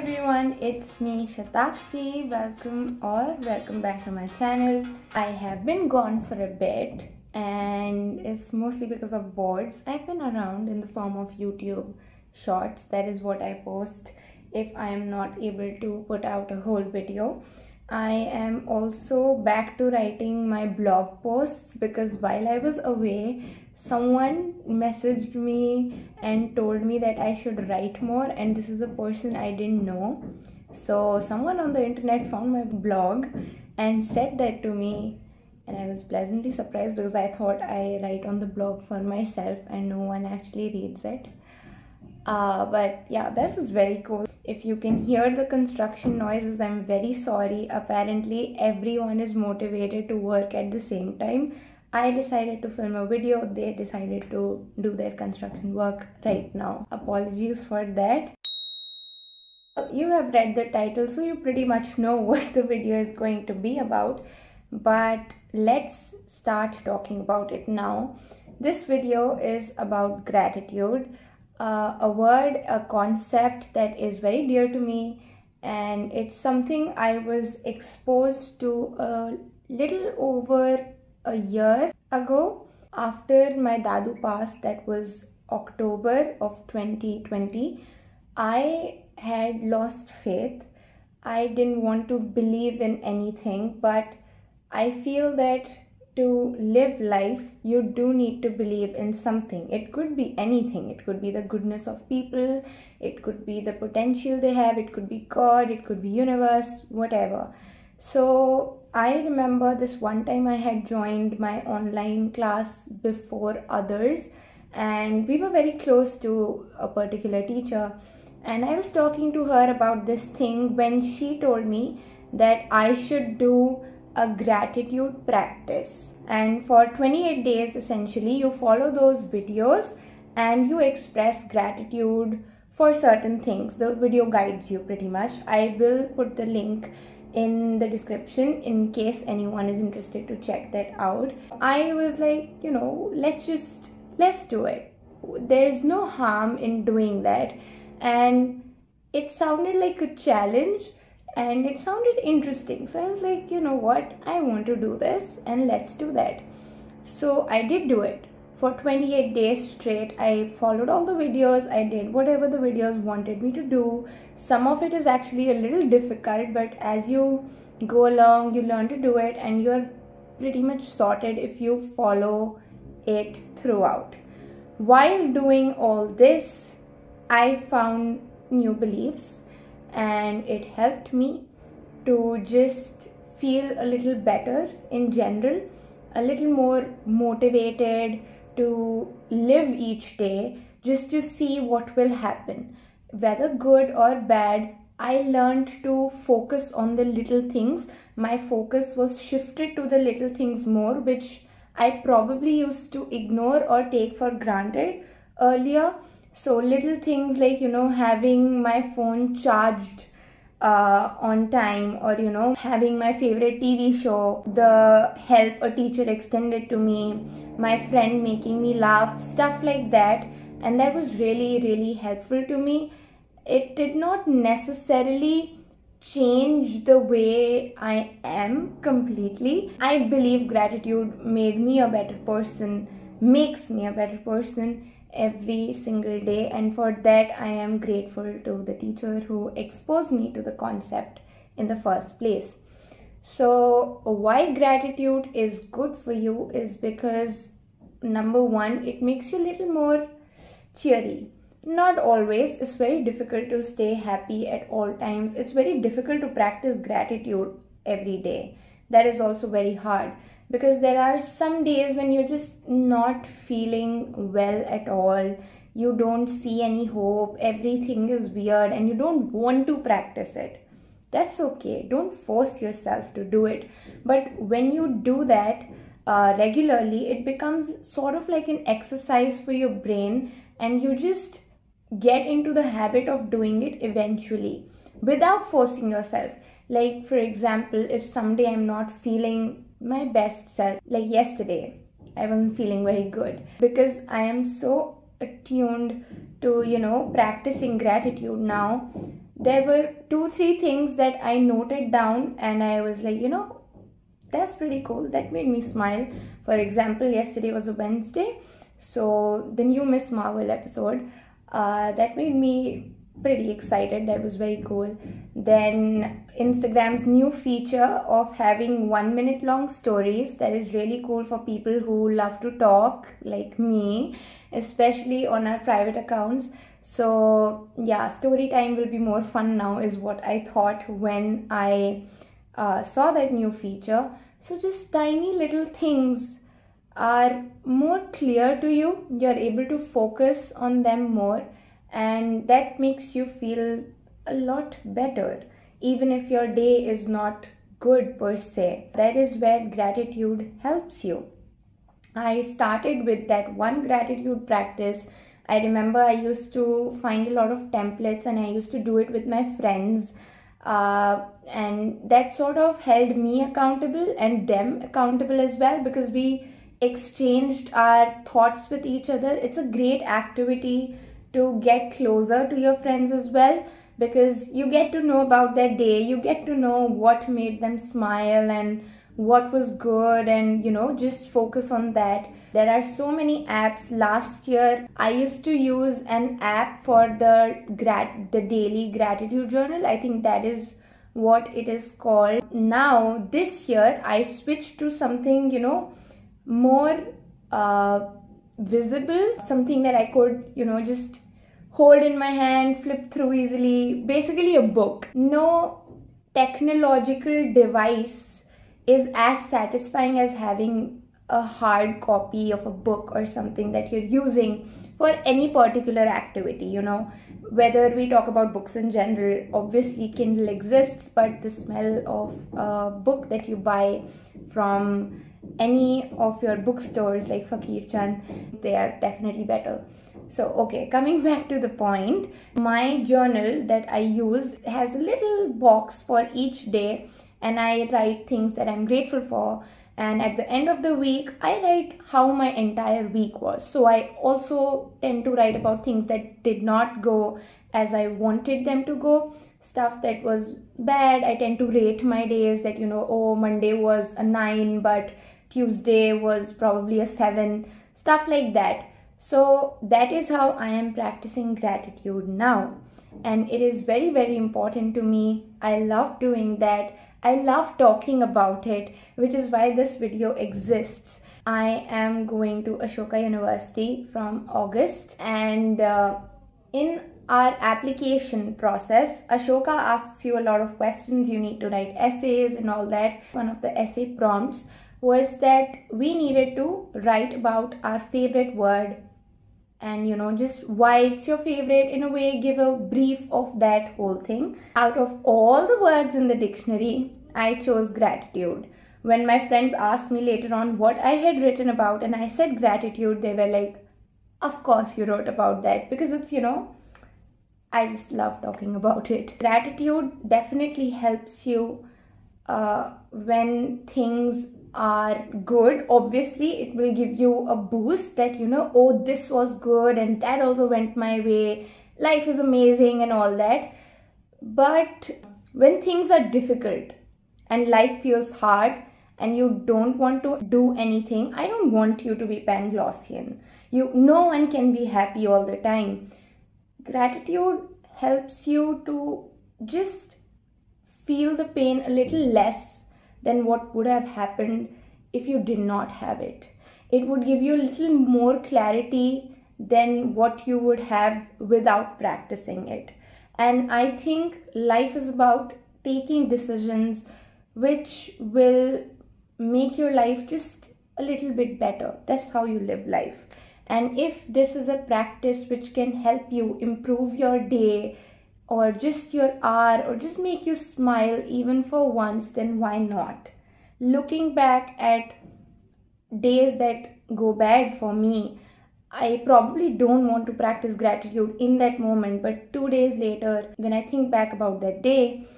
everyone, it's me Shatakshee. Welcome back to my channel. I have been gone for a bit and it's mostly because of boards. I've been around in the form of YouTube shorts. That is what I post if I am not able to put out a whole video. I am also back to writing my blog posts because while I was away, someone messaged me and told me that I should write more, and this is a person I didn't know. So someone on the internet found my blog and said that to me, and I was pleasantly surprised because I thought I write on the blog for myself and no one actually reads it. But yeah, that was very cool. If you can hear the construction noises, I'm very sorry. Apparently everyone is motivated to work at the same time. I decided to film a video, they decided to do their construction work right now. Apologies for that. You have read the title, so you pretty much know what the video is going to be about. But let's start talking about it now. This video is about gratitude. A word, a concept that is very dear to me, and it's something I was exposed to a little over a year ago after my dadu passed. That was October of 2020. I had lost faith. I didn't want to believe in anything, but I feel that to live life, you do need to believe in something. It could be anything. It could be the goodness of people. It could be the potential they have. It could be God. It could be universe, whatever. So I remember this one time I had joined my online class before others, and we were very close to a particular teacher, and I was talking to her about this thing when she told me that I should do a gratitude practice, and for 28 days essentially you follow those videos and you express gratitude for certain things. The video guides you pretty much. I will put the link in the description in case anyone is interested to check that out. I was like, let's do it. There's no harm in doing that, and it sounded like a challenge and it sounded interesting. So I was like, you know what, I want to do this and let's do that. So I did do it. For 28 days straight, I followed all the videos. I did whatever the videos wanted me to do. Some of it is actually a little difficult, but as you go along, you learn to do it and you're pretty much sorted if you follow it throughout. While doing all this, I found new beliefs, and it helped me to just feel a little better in general, a little more motivated to live each day, just to see what will happen. Whether good or bad, I learned to focus on the little things. My focus was shifted to the little things more, which I probably used to ignore or take for granted earlier. So little things like, having my phone charged on time, or having my favorite TV show, the help a teacher extended to me, my friend making me laugh, stuff like that. And that was really helpful to me. It did not necessarily change the way I am completely. I believe gratitude made me a better person, makes me a better person every single day, and for that I am grateful to the teacher who exposed me to the concept in the first place. So why gratitude is good for you is because, number one, it makes you a little more cheery. Not always. It's very difficult to stay happy at all times. It's very difficult to practice gratitude every day. That is also very hard, because there are some days when you're just not feeling well at all. You don't see any hope. Everything is weird and you don't want to practice it. That's okay. Don't force yourself to do it. But when you do that regularly, it becomes sort of like an exercise for your brain, and you just get into the habit of doing it eventually without forcing yourself. Like, for example, if someday I'm not feeling my best self, like yesterday, I wasn't feeling very good, because I am so attuned to, practicing gratitude now, there were 2-3 things that I noted down and I was like, you know, that's pretty cool. That made me smile. For example, yesterday was a Wednesday, so the new Miss Marvel episode, that made me pretty excited. That was very cool. Then Instagram's new feature of having 1-minute long stories, that is really cool for people who love to talk like me, especially on our private accounts. So yeah, story time will be more fun now is what I thought when I saw that new feature. So just tiny little things are more clear to you. You're able to focus on them more, and that makes you feel a lot better, even if your day is not good per se. That is where gratitude helps you. I started with that one gratitude practice. I remember I used to find a lot of templates and I used to do it with my friends. And that sort of held me accountable and them accountable as well, because we exchanged our thoughts with each other. It's a great activity to get closer to your friends as well, because you get to know about their day, you get to know what made them smile and what was good, and you know, just focus on that. There are so many apps. Last year I used to use an app for the daily gratitude journal. I think that is what it is called. Now this year I switched to something, you know, more visible, something that I could, you know, just hold in my hand, flip through easily. Basically a book. No technological device is as satisfying as having a hard copy of a book or something that you're using for any particular activity. You know, whether we talk about books in general, obviously Kindle exists, but the smell of a book that you buy from any of your bookstores like Fakir Chand, they are definitely better. So okay, coming back to the point, my journal that I use has a little box for each day, and I write things that I'm grateful for, and at the end of the week I write how my entire week was. So I also tend to write about things that did not go as I wanted them to go. Stuff that was bad, I tend to rate my days, that, you know, oh, Monday was a 9 but Tuesday was probably a 7, stuff like that. So that is how I am practicing gratitude now, and it is very, very important to me. I love doing that. I love talking about it, which is why this video exists. I am going to Ashoka University from August, and in our application process, Ashoka asks you a lot of questions. You need to write essays and all that. One of the essay prompts was that we needed to write about our favorite word, and you know, just why it's your favorite, in a way give a brief of that whole thing. Out of all the words in the dictionary, I chose gratitude. When my friends asked me later on what I had written about and I said gratitude, they were like, of course you wrote about that, because it's, you know, I just love talking about it. Gratitude definitely helps you when things are good. Obviously it will give you a boost that, you know, oh, this was good and that also went my way, life is amazing and all that. But when things are difficult and life feels hard and you don't want to do anything, I don't want you to be Panglossian. No one can be happy all the time. Gratitude helps you to just feel the pain a little less than what would have happened if you did not have it. It would give you a little more clarity than what you would have without practicing it. And I think life is about taking decisions which will make your life just a little bit better. That's how you live life. And if this is a practice which can help you improve your day, or just your hour, or just make you smile even for once, then why not? Looking back at days that go bad for me, I probably don't want to practice gratitude in that moment, but 2 days later, when I think back about that day,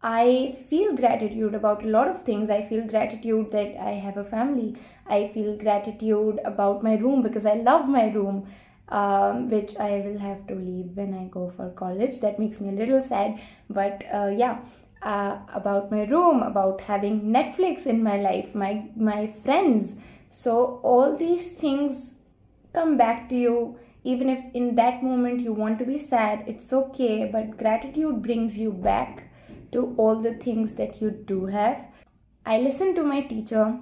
I feel gratitude about a lot of things. I feel gratitude that I have a family. I feel gratitude about my room because I love my room. which I will have to leave when I go for college. That makes me a little sad, but yeah. About my room, about having Netflix in my life, my friends. So all these things come back to you. Even if in that moment you want to be sad, it's okay, but gratitude brings you back to all the things that you do have. I listened to my teacher.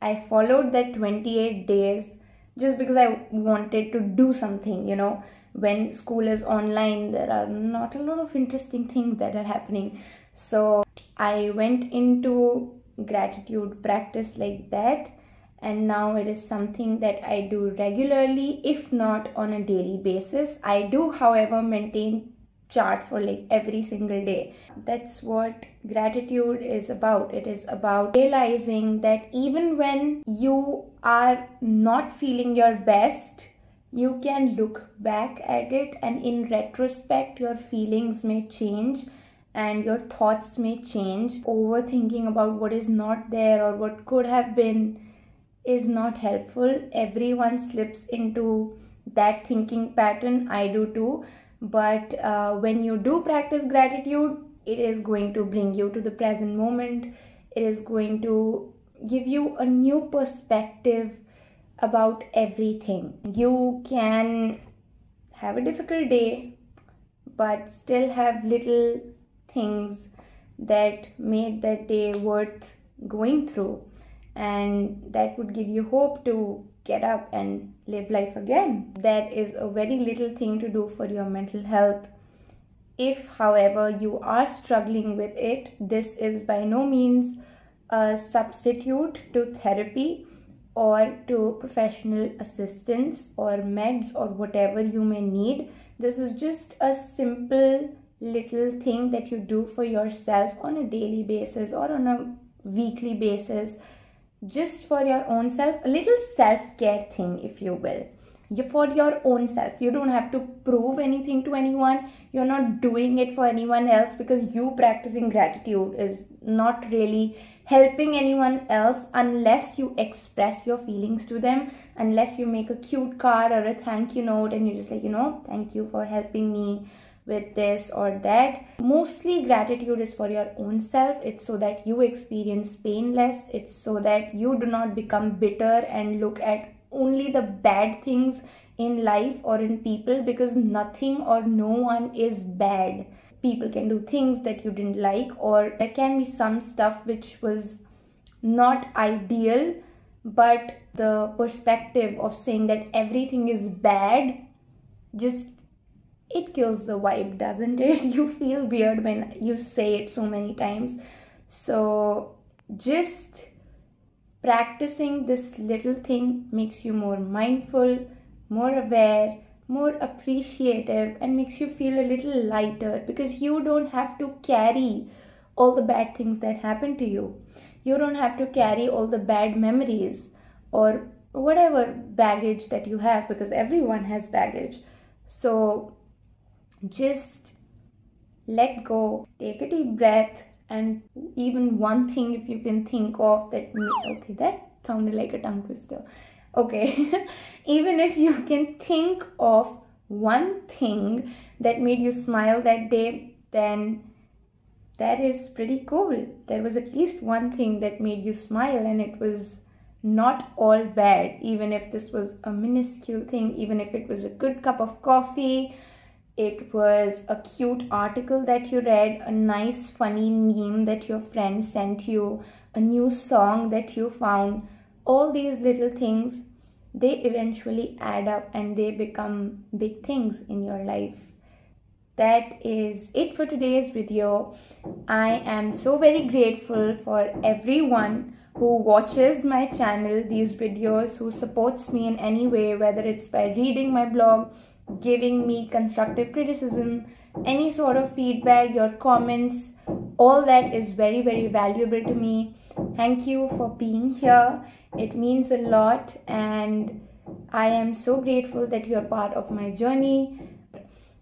I followed that 28 days just because I wanted to do something, you know. When school is online, there are not a lot of interesting things that are happening. So I went into gratitude practice like that, and now it is something that I do regularly, if not on a daily basis. I do, however, maintain charts for like every single day. That's what gratitude is about. It is about realizing that even when you are not feeling your best, you can look back at it, and in retrospect your feelings may change and your thoughts may change. Overthinking about what is not there or what could have been is not helpful. Everyone slips into that thinking pattern. I do too. But when you do practice gratitude, it is going to bring you to the present moment. It is going to give you a new perspective about everything. You can have a difficult day, but still have little things that made that day worth going through, and that would give you hope to get up and live life again. That is a very little thing to do for your mental health. If, however, you are struggling with it, this is by no means a substitute to therapy or to professional assistance or meds or whatever you may need. This is just a simple little thing that you do for yourself on a daily basis or on a weekly basis, just for your own self. A little self-care thing, if you will. For your own self. You don't have to prove anything to anyone. You're not doing it for anyone else, because you practicing gratitude is not really helping anyone else unless you express your feelings to them, unless you make a cute card or a thank you note and you're just like, you know, thank you for helping me with this or that. Mostly gratitude is for your own self. It's so that you experience pain less. It's so that you do not become bitter and look at only the bad things in life or in people, because nothing or no one is bad. People can do things that you didn't like, or there can be some stuff which was not ideal, but the perspective of saying that everything is bad, just it kills the vibe, doesn't it? You feel weird when you say it so many times. So just practicing this little thing makes you more mindful, more aware, more appreciative, and makes you feel a little lighter, because you don't have to carry all the bad things that happen to you. You don't have to carry all the bad memories or whatever baggage that you have, because everyone has baggage. So just let go, take a deep breath, and even one thing, if you can think of that, okay, that sounded like a tongue twister. Okay, even if you can think of one thing that made you smile that day, then that is pretty cool. There was at least one thing that made you smile, and it was not all bad. Even if this was a minuscule thing, even if it was a good cup of coffee, it was a cute article that you read, a nice funny meme that your friend sent you, a new song that you found. All these little things, they eventually add up and they become big things in your life. That is it for today's video. I am so very grateful for everyone who watches my channel, these videos, who supports me in any way, whether it's by reading my blog, giving me constructive criticism, any sort of feedback, your comments, all that is very, very valuable to me. Thank you for being here. It means a lot, and I am so grateful that you are part of my journey.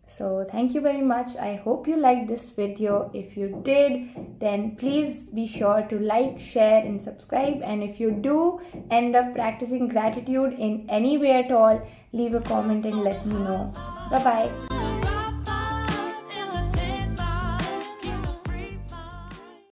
So thank you very much. I hope you liked this video. If you did, then please be sure to like, share and subscribe. And if you do end up practicing gratitude in any way at all, leave a comment and let me know. Bye bye.